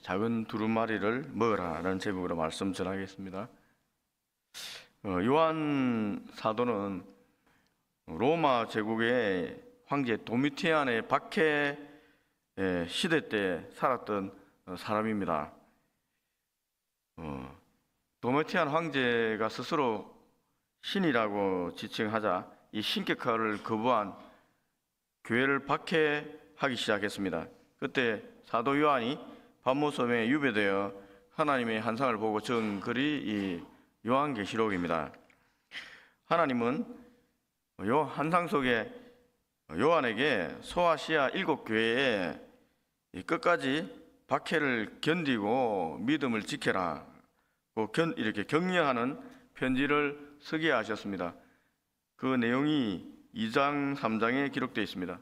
작은 두루마리를 먹으라는 제목으로 말씀 전하겠습니다. 요한 사도는 로마 제국의 황제 도미티안의 박해 시대 때 살았던 사람입니다. 도미티안 황제가 스스로 신이라고 지칭하자 이 신격화를 거부한 교회를 박해하기 시작했습니다. 그때 사도 요한이 patmos섬에 유배되어 하나님의 환상을 보고 적은 글이 이 요한계시록입니다. 하나님은 요 환상 속에 요한에게 소아시아 7교회에 끝까지 박해를 견디고 믿음을 지켜라 이렇게 격려하는 편지를 쓰게 하셨습니다. 그 내용이 2장 3장에 기록되어 있습니다.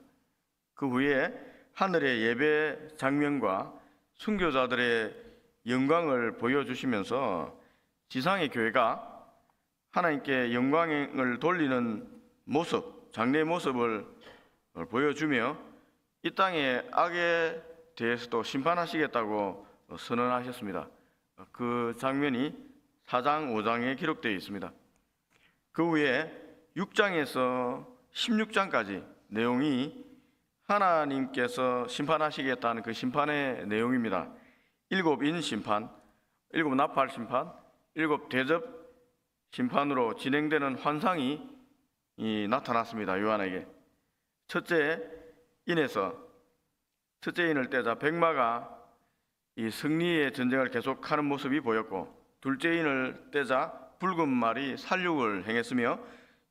그 후에 하늘의 예배 장면과 순교자들의 영광을 보여주시면서 지상의 교회가 하나님께 영광을 돌리는 모습, 장래의 모습을 보여주며 이 땅의 악에 대해서도 심판하시겠다고 선언하셨습니다. 그 장면이 4장, 5장에 기록되어 있습니다. 그 후에 6장에서 16장까지 내용이 하나님께서 심판하시겠다는 그 심판의 내용입니다. 7인 심판, 7 나팔 심판, 7 대접 심판으로 진행되는 환상이 나타났습니다. 요한에게. 첫째 인을 떼자 백마가 이 승리의 전쟁을 계속하는 모습이 보였고, 둘째 인을 떼자 붉은 말이 살육을 행했으며,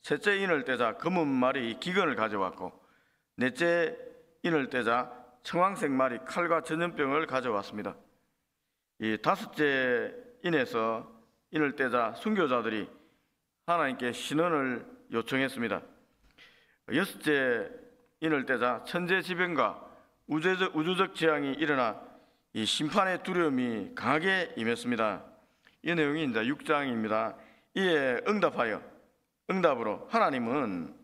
셋째 인을 떼자 검은 말이 기근을 가져왔고, 넷째 인을 떼자 청황색 말이 칼과 전염병을 가져왔습니다. 이 다섯째 인을 떼자 순교자들이 하나님께 신원을 요청했습니다. 여섯째 인을 떼자 천재지변과 우주적 재앙이 일어나 이 심판의 두려움이 강하게 임했습니다. 이 내용이 이제 6장입니다. 이에 응답으로 하나님은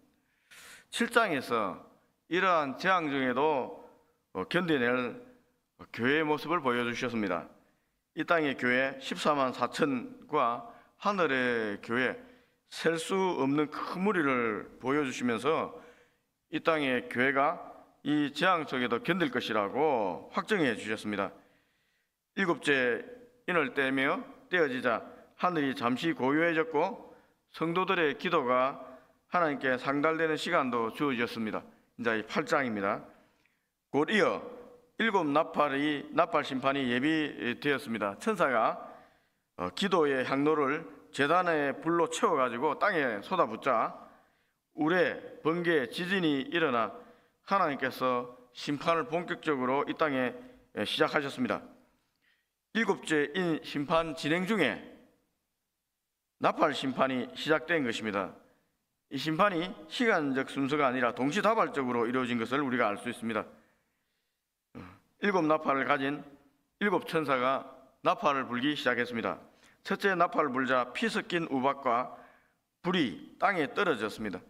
7장에서 이러한 재앙 중에도 견뎌낼 교회의 모습을 보여주셨습니다. 이 땅의 교회 14만 4천과 하늘의 교회 셀 수 없는 큰 무리를 보여주시면서 이 땅의 교회가 이 재앙 속에도 견딜 것이라고 확정해 주셨습니다. 7째 인을 떼어지자 하늘이 잠시 고요해졌고 성도들의 기도가 하나님께 상달되는 시간도 주어졌습니다. 이제 이 8장입니다. 곧 이어 7 나팔 심판이 예비되었습니다. 천사가 기도의 향로를 제단의 불로 채워가지고 땅에 쏟아붓자 우레, 번개, 지진이 일어나 하나님께서 심판을 본격적으로 이 땅에 시작하셨습니다. 7째 인 심판 진행 중에 나팔 심판이 시작된 것입니다. 이 심판이 시간적 순서가 아니라 동시다발적으로 이루어진 것을 우리가 알 수 있습니다. 7 나팔을 가진 7 천사가 나팔을 불기 시작했습니다. 첫째 나팔을 불자 피 섞인 우박과 불이 땅에 떨어졌습니다.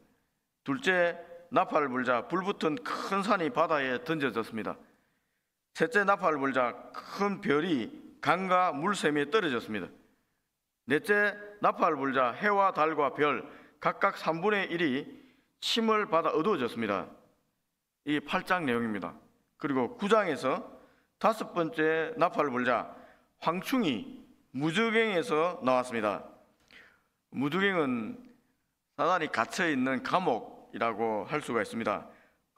둘째 나팔을 불자 불붙은 큰 산이 바다에 던져졌습니다. 셋째 나팔을 불자 큰 별이 강과 물샘에 떨어졌습니다. 넷째 나팔을 불자 해와 달과 별 각각 3분의 1이 침을 받아 어두워졌습니다. 이 8장 내용입니다. 그리고 9장에서 5번째 나팔을 불자 황충이 무저갱에서 나왔습니다. 무저갱은 사단이 갇혀있는 감옥이라고 할 수가 있습니다.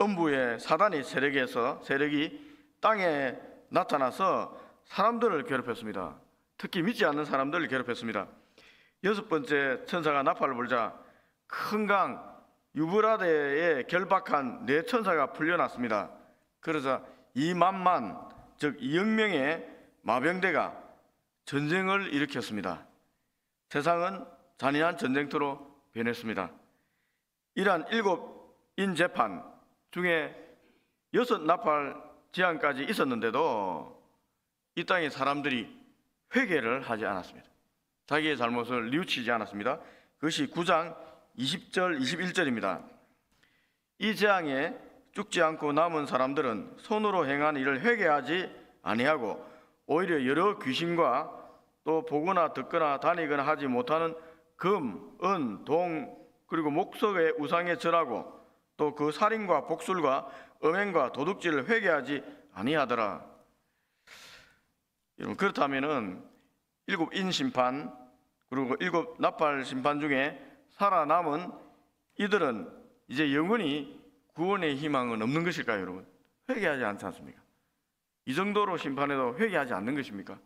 음부의 사단의 세력이 땅에 나타나서 사람들을 괴롭혔습니다. 특히 믿지 않는 사람들을 괴롭혔습니다. 6번째 천사가 나팔을 불자 큰 강 유브라데에 결박한 4천사가 풀려났습니다. 그래서 2만만 즉 2억 명의 마병대가 전쟁을 일으켰습니다. 세상은 잔인한 전쟁터로 변했습니다. 이러한 7인 재판 중에 6 나팔 재앙까지 있었는데도 이 땅의 사람들이 회개를 하지 않았습니다. 자기의 잘못을 뉘우치지 않았습니다. 그것이 9장 20절 21절입니다. 이 재앙에 죽지 않고 남은 사람들은 손으로 행한 일을 회개하지 아니하고 오히려 여러 귀신과 또 보거나 듣거나 다니거나 하지 못하는 금, 은, 동 그리고 목석의 우상에 절하고 또 그 살인과 복술과 음행과 도둑질을 회개하지 아니하더라. 여러분, 그렇다면은 7인 심판 그리고 7 나팔 심판 중에 살아남은 이들은 이제 영원히 구원의 희망은 없는 것일까요, 여러분? 회개하지 않지 않습니까? 이 정도로 심판해도 회개하지 않는 것입니까?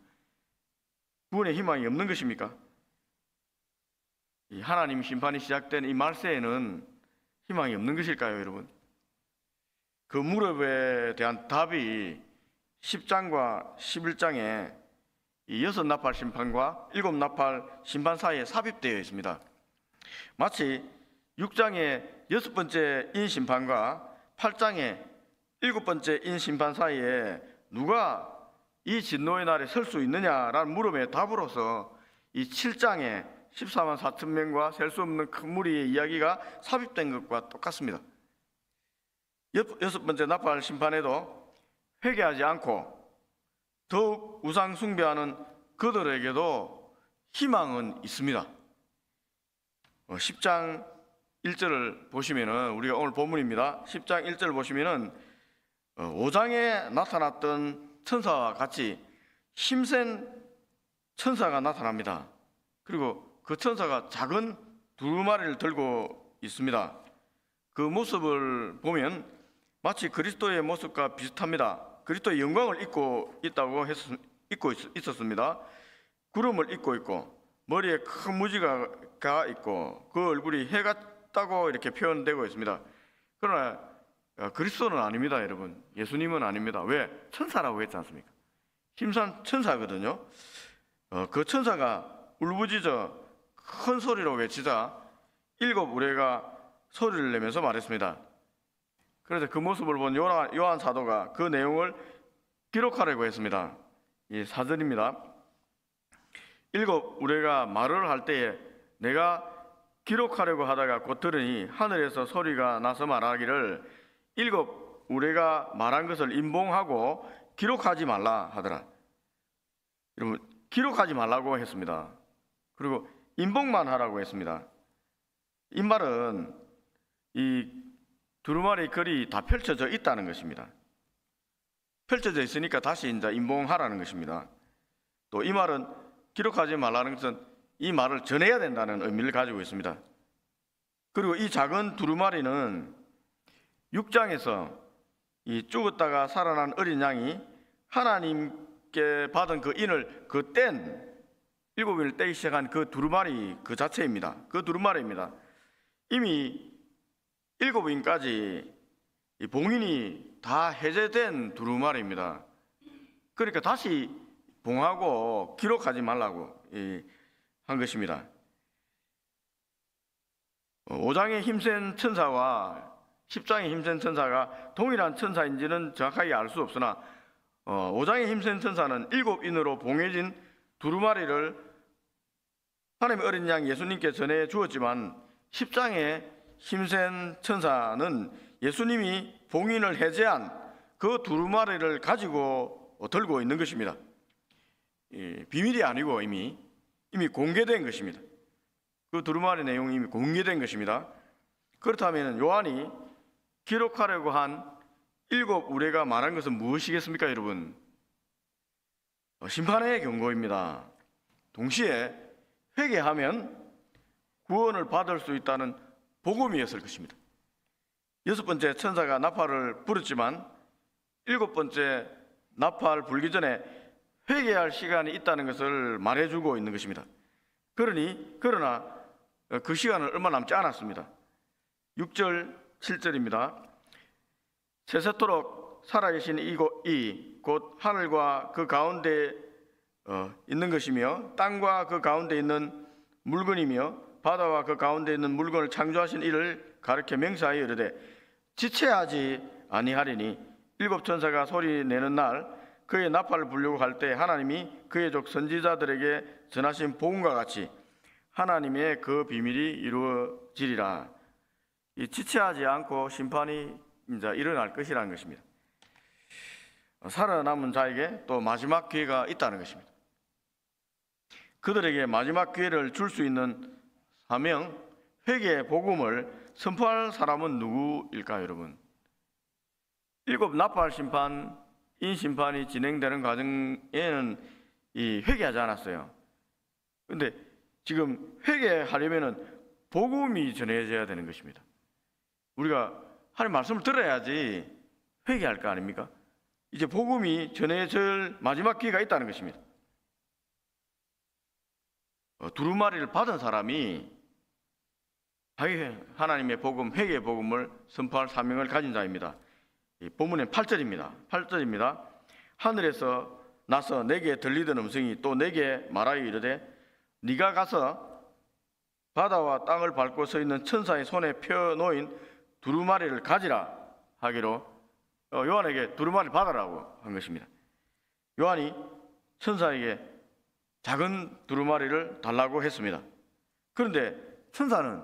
구원의 희망이 없는 것입니까? 이 하나님 심판이 시작된 이 말세에는 희망이 없는 것일까요, 여러분? 그 무렵에 대한 답이 10장과 11장에 이 6 나팔 심판과 7 나팔 심판 사이에 삽입되어 있습니다. 마치 6장의 6번째 인 심판과 8장의 7번째 인 심판 사이에 누가 이 진노의 날에 설 수 있느냐라는 물음에 답으로서 이 7장의 14만 4천 명과 셀 수 없는 큰 무리의 이야기가 삽입된 것과 똑같습니다. 6번째 나팔 심판에도 회개하지 않고 더욱 우상 숭배하는 그들에게도 희망은 있습니다. 10장 1절을 보시면은, 우리가 오늘 본문입니다. 10장 1절을 보시면은 5장에 나타났던 천사와 같이 힘센 천사가 나타납니다. 그리고 그 천사가 작은 두루마리를 들고 있습니다. 그 모습을 보면 마치 그리스도의 모습과 비슷합니다. 그리스도의 영광을 입고 있었습니다. 구름을 입고 있고 머리에 큰 무지가 있고 그 얼굴이 해 같다고 이렇게 표현되고 있습니다. 그러나 그리스도는 아닙니다, 여러분. 예수님은 아닙니다. 왜? 천사라고 했지 않습니까? 힘산 천사거든요. 그 천사가 울부짖어 큰 소리로 외치자 7 우레가 소리를 내면서 말했습니다. 그래서 그 모습을 본 요한 사도가 그 내용을 기록하려고 했습니다. 이 사절입니다. 7 우레가 말을 할 때에 내가 기록하려고 하다가 곧 들으니 하늘에서 소리가 나서 말하기를 7 우레가 말한 것을 인봉하고 기록하지 말라 하더라. 여러분, 기록하지 말라고 했습니다. 그리고 인봉만 하라고 했습니다. 이 말은 이 두루마리 글이 다 펼쳐져 있다는 것입니다. 펼쳐져 있으니까 다시 이제 인봉하라는 것입니다. 또 이 말은 기록하지 말라는 것은 이 말을 전해야 된다는 의미를 가지고 있습니다. 그리고 이 작은 두루마리는 6장에서 이 죽었다가 살아난 어린 양이 하나님께 받은 그 인을 그 뗀 7인을 떼기 시작한 그 두루마리 그 자체입니다. 그 두루마리입니다. 이미 7인까지 이 봉인이 다 해제된 두루마리입니다. 그러니까 다시 봉하고 기록하지 말라고 한 것입니다. 5장의 힘센 천사와 10장의 힘센 천사가 동일한 천사인지는 정확하게 알 수 없으나 5장의 힘센 천사는 7인으로 봉해진 두루마리를 하나님의 어린 양 예수님께 전해 주었지만 10장의 힘센 천사는 예수님이 봉인을 해제한 그 두루마리를 가지고 들고 있는 것입니다. 비밀이 아니고 이미 공개된 것입니다. 그 두루마리 내용이 이미 공개된 것입니다. 그렇다면 요한이 기록하려고 한 7 우레가 말한 것은 무엇이겠습니까, 여러분? 심판의 경고입니다. 동시에 회개하면 구원을 받을 수 있다는 복음이었을 것입니다. 6번째 천사가 나팔을 불었지만 7번째 나팔 불기 전에 회개할 시간이 있다는 것을 말해주고 있는 것입니다. 그러나 그 시간은 얼마 남지 않았습니다. 6절 7절입니다. 세세토록 살아계신 이 곧 하늘과 그 가운데 있는 것이며 땅과 그 가운데 있는 물건이며 바다와 그 가운데 있는 물건을 창조하신 이를 가르쳐 명사하여 이르되 지체하지 아니하리니 7 천사가 소리 내는 날 그의 나팔을 불려고 할 때 하나님이 그의 족 선지자들에게 전하신 복음과 같이 하나님의 그 비밀이 이루어지리라. 이 지체하지 않고 심판이 이제 일어날 것이라는 것입니다. 살아남은 자에게 또 마지막 기회가 있다는 것입니다. 그들에게 마지막 기회를 줄 수 있는 사명, 회개의 복음을 선포할 사람은 누구일까요, 여러분? 7 나팔 심판, 인심판이 진행되는 과정에는 이 회개하지 않았어요. 근데 지금 회개하려면은 복음이 전해져야 되는 것입니다. 우리가 하나님 말씀을 들어야지 회개할 거 아닙니까? 이제 복음이 전해질 마지막 기회가 있다는 것입니다. 두루마리를 받은 사람이 하나님의 복음, 회개의 복음을 선포할 사명을 가진 자입니다. 본문의 8절입니다. 하늘에서 나서 내게 들리던 음성이 또 내게 말하여 이르되 네가 가서 바다와 땅을 밟고 서 있는 천사의 손에 펴 놓인 두루마리를 가지라 하기로 요한에게 두루마리를 받아라고 한 것입니다. 요한이 천사에게 작은 두루마리를 달라고 했습니다. 그런데 천사는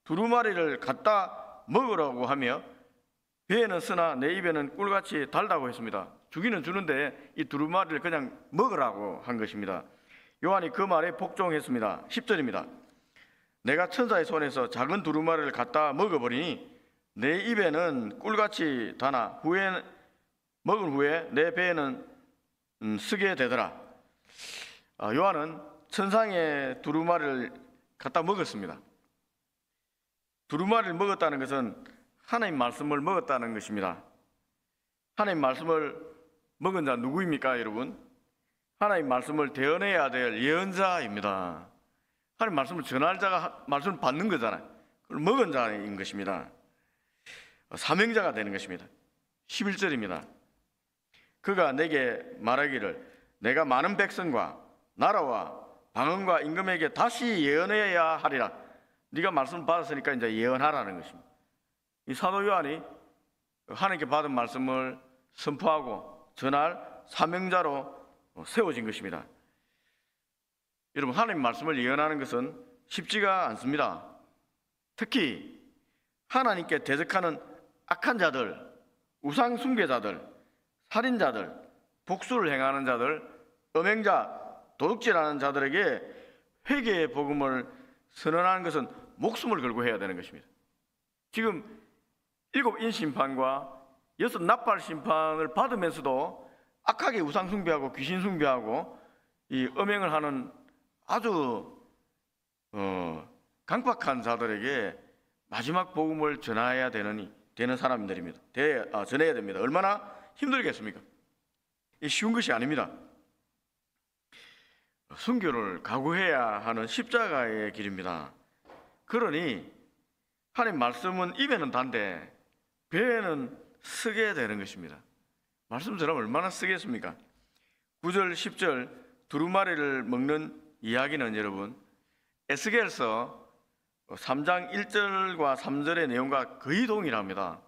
두루마리를 갖다 먹으라고 하며 배에는 쓰나 내 입에는 꿀같이 달다고 했습니다. 주기는 주는데 이 두루마리를 그냥 먹으라고 한 것입니다. 요한이 그 말에 복종했습니다. 10절입니다. 내가 천사의 손에서 작은 두루마리를 갖다 먹어버리니 내 입에는 꿀같이 다나 먹은 후에 내 배에는 쓰게 되더라. 요한은 천상의 두루마리를 갖다 먹었습니다. 두루마리를 먹었다는 것은 하나님 말씀을 먹었다는 것입니다. 하나님 말씀을 먹은 자 누구입니까, 여러분? 하나님 말씀을 대언해야 될 예언자입니다. 하나님 말씀을 전할 자가 말씀을 받는 거잖아요. 그걸 먹은 자인 것입니다. 사명자가 되는 것입니다. 11절입니다. 그가 내게 말하기를 내가 많은 백성과 나라와 방언과 임금에게 다시 예언해야 하리라. 네가 말씀을 받았으니까 이제 예언하라는 것입니다. 이 사도 요한이 하나님께 받은 말씀을 선포하고 전할 사명자로 세워진 것입니다. 여러분, 하나님 말씀을 예언하는 것은 쉽지가 않습니다. 특히 하나님께 대적하는 악한 자들, 우상 숭배자들, 살인자들, 복수를 행하는 자들, 음행자, 도둑질하는 자들에게 회개의 복음을 선언하는 것은 목숨을 걸고 해야 되는 것입니다. 지금 7 인심판과 6 나팔 심판을 받으면서도 악하게 우상 숭배하고 귀신 숭배하고 이 음행을 하는 아주 강팍한 자들에게 마지막 복음을 전해야 되는 사람들입니다. 전해야 됩니다. 얼마나 힘들겠습니까? 쉬운 것이 아닙니다. 순교를 각오해야 하는 십자가의 길입니다. 그러니 하나님 말씀은 입에는 단데 배에는 쓰게 되는 것입니다. 말씀 전하면 얼마나 쓰겠습니까? 9절 10절 두루마리를 먹는 이야기는 여러분 에스겔서 3장 1절과 3절의 내용과 거의 동일합니다.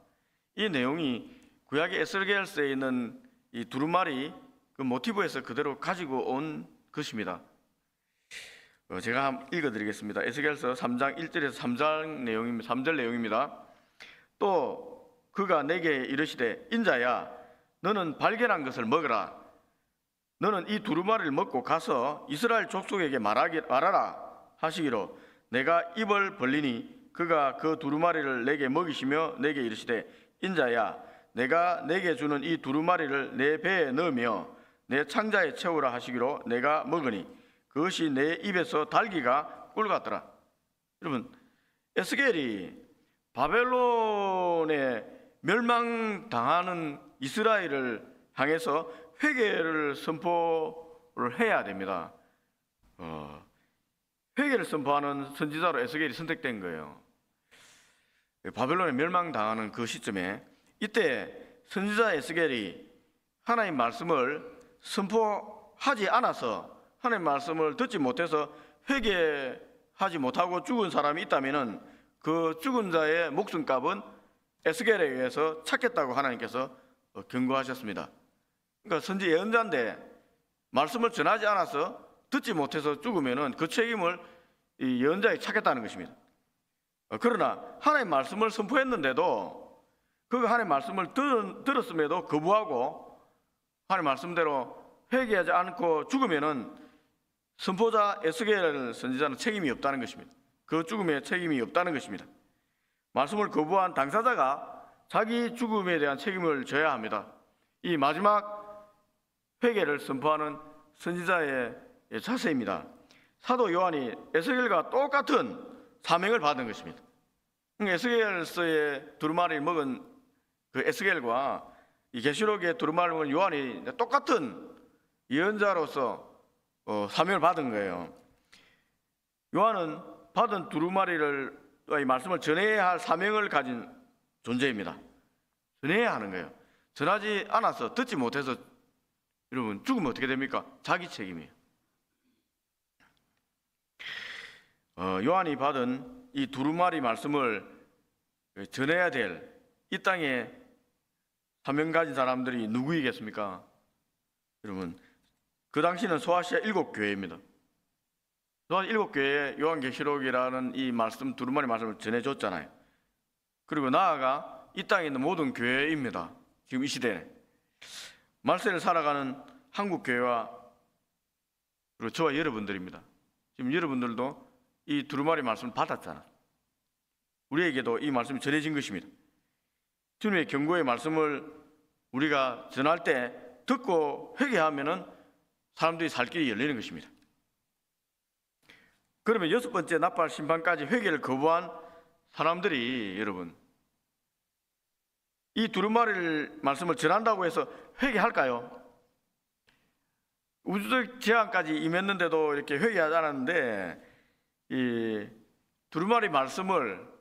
이 내용이 구약의 에스겔서에 있는 이 두루마리 그 모티브에서 그대로 가지고 온 것입니다. 제가 한번 읽어드리겠습니다. 에스겔서 3장 1절에서 3절 내용입니다. 또 그가 내게 이르시되 인자야 너는 발견한 것을 먹으라. 너는 이 두루마리를 먹고 가서 이스라엘 족속에게 말하라 하시기로 내가 입을 벌리니 그가 그 두루마리를 내게 먹이시며 내게 이르시되 인자야 내가 내게 주는 이 두루마리를 내 배에 넣으며 내 창자에 채우라 하시기로 내가 먹으니 그것이 내 입에서 달기가 꿀 같더라. 여러분, 에스겔이 바벨론에 멸망당하는 이스라엘을 향해서 회개를 선포를 해야 됩니다. 회개를 선포하는 선지자로 에스겔이 선택된 거예요. 바벨론에 멸망당하는 그 시점에 이때 선지자 에스겔이 하나님 말씀을 선포하지 않아서 하나님 말씀을 듣지 못해서 회개하지 못하고 죽은 사람이 있다면 그 죽은 자의 목숨값은 에스겔에 의해서 찾겠다고 하나님께서 경고하셨습니다. 그러니까 선지 예언자인데 말씀을 전하지 않아서 듣지 못해서 죽으면 그 책임을 이 예언자에 찾겠다는 것입니다. 그러나 하나님 말씀을 선포했는데도 그 하나님 말씀을 들었음에도 거부하고 하나님 말씀대로 회개하지 않고 죽으면은 선포자 에스겔 선지자는 책임이 없다는 것입니다. 그 죽음에 책임이 없다는 것입니다. 말씀을 거부한 당사자가 자기 죽음에 대한 책임을 져야 합니다. 이 마지막 회개를 선포하는 선지자의 자세입니다. 사도 요한이 에스겔과 똑같은 사명을 받은 것입니다. 에스겔서의 두루마리를 먹은 그 에스겔과 이 계시록의 두루마리를 먹은 요한이 똑같은 예언자로서 사명을 받은 거예요. 요한은 받은 두루마리를 이 말씀을 전해야 할 사명을 가진 존재입니다. 전해야 하는 거예요. 전하지 않아서 듣지 못해서 여러분 죽으면 어떻게 됩니까? 자기 책임이에요. 요한이 받은 이 두루마리 말씀을 전해야 될 이 땅에 사명 가진 사람들이 누구이겠습니까? 여러분 그 당시는 소아시아 7교회입니다. 소아시아 7교회에 요한계시록이라는 이 말씀 두루마리 말씀을 전해줬잖아요. 그리고 나아가 이 땅에 있는 모든 교회입니다. 지금 이 시대에 말세를 살아가는 한국교회와 그리고 저와 여러분들입니다. 지금 여러분들도 이 두루마리 말씀을 받았잖아. 우리에게도 이 말씀이 전해진 것입니다. 주님의 경고의 말씀을 우리가 전할 때 듣고 회개하면은 사람들이 살 길이 열리는 것입니다. 그러면 6번째 나팔 심판까지 회개를 거부한 사람들이 여러분 이 두루마리 말씀을 전한다고 해서 회개할까요? 우주적 재앙까지 임했는데도 이렇게 회개하지 않았는데 이 두루마리 말씀을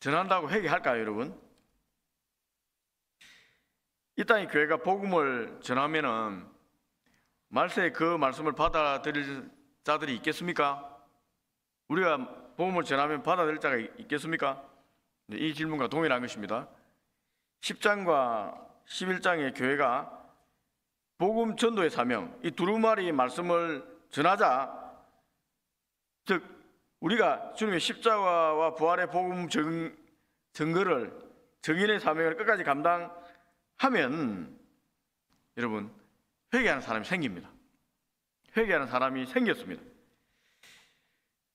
전한다고 회개할까요, 여러분? 이 땅의 교회가 복음을 전하면은 말세에 그 말씀을 받아들일 자들이 있겠습니까? 우리가 복음을 전하면 받아들일 자가 있겠습니까? 이 질문과 동일한 것입니다. 10장과 11장의 교회가 복음 전도의 사명, 이 두루마리 말씀을 전하자, 즉 우리가 주님의 십자가와 부활의 복음 증거를 증인의 사명을 끝까지 감당하면 여러분 회개하는 사람이 생깁니다. 회개하는 사람이 생겼습니다.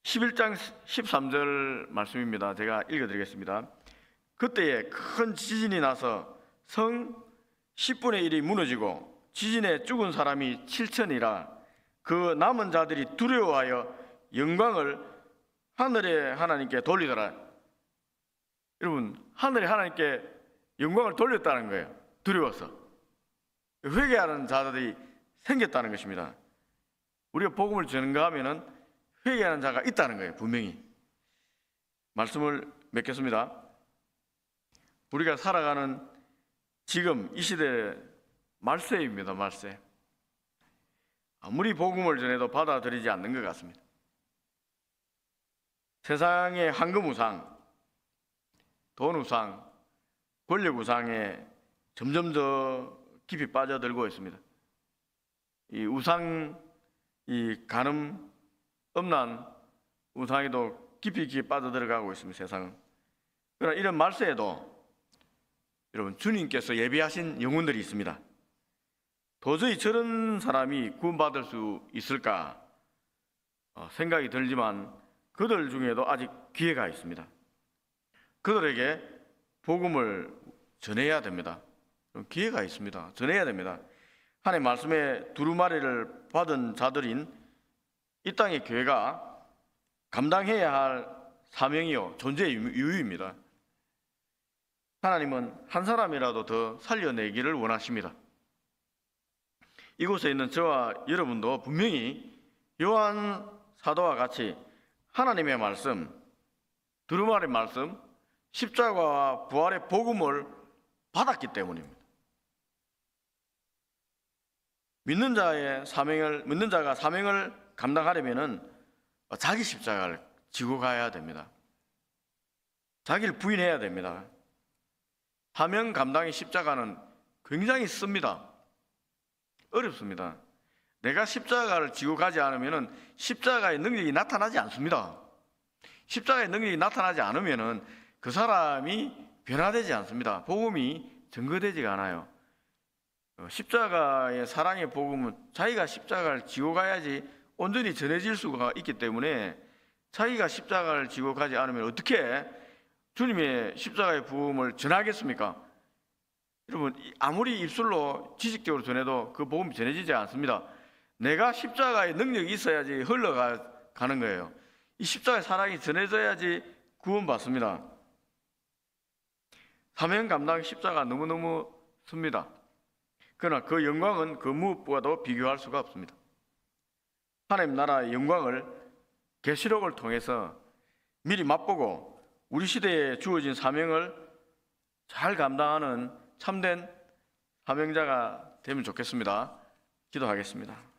11장 13절 말씀입니다. 제가 읽어드리겠습니다. 그때에 큰 지진이 나서 성 10분의 1이 무너지고 지진에 죽은 사람이 7천이라 그 남은 자들이 두려워하여 영광을 하늘의 하나님께 돌리더라. 여러분 하늘의 하나님께 영광을 돌렸다는 거예요. 두려워서 회개하는 자들이 생겼다는 것입니다. 우리가 복음을 전가하면은 회개하는 자가 있다는 거예요. 분명히. 말씀을 맺겠습니다. 우리가 살아가는 지금 이 시대 말세입니다. 말세. 아무리 복음을 전해도 받아들이지 않는 것 같습니다. 세상의 황금 우상, 돈 우상, 권력 우상에 점점 더 깊이 빠져들고 있습니다. 이 우상, 이 간음, 음란 우상에도 깊이 빠져들어가고 있습니다. 세상은. 그러나 이런 말세에도 여러분 주님께서 예비하신 영혼들이 있습니다. 도저히 저런 사람이 구원받을 수 있을까 생각이 들지만 그들 중에도 아직 기회가 있습니다. 그들에게 복음을 전해야 됩니다. 기회가 있습니다. 전해야 됩니다. 하나님의 말씀에 두루마리를 받은 자들인 이 땅의 교회가 감당해야 할 사명이요 존재의 유의입니다. 하나님은 한 사람이라도 더 살려내기를 원하십니다. 이곳에 있는 저와 여러분도 분명히 요한 사도와 같이 하나님의 말씀, 두루마리 말씀, 십자가와 부활의 복음을 받았기 때문입니다. 믿는 자가 사명을 감당하려면은 자기 십자가를 지고 가야 됩니다. 자기를 부인해야 됩니다. 사명 감당의 십자가는 굉장히 씁니다. 어렵습니다. 내가 십자가를 지고 가지 않으면 십자가의 능력이 나타나지 않습니다. 십자가의 능력이 나타나지 않으면 그 사람이 변화되지 않습니다. 복음이 증거되지가 않아요. 십자가의 사랑의 복음은 자기가 십자가를 지고 가야지 온전히 전해질 수가 있기 때문에 자기가 십자가를 지고 가지 않으면 어떻게 주님의 십자가의 복음을 전하겠습니까? 여러분, 아무리 입술로 지식적으로 전해도 그 복음이 전해지지 않습니다. 내가 십자가의 능력이 있어야지 흘러가는 거예요. 이 십자가의 사랑이 전해져야지 구원받습니다. 사명 감당 십자가 너무너무 섭니다. 그러나 그 영광은 그 무엇보다도 비교할 수가 없습니다. 하나님 나라의 영광을 계시록을 통해서 미리 맛보고 우리 시대에 주어진 사명을 잘 감당하는 참된 사명자가 되면 좋겠습니다. 기도하겠습니다.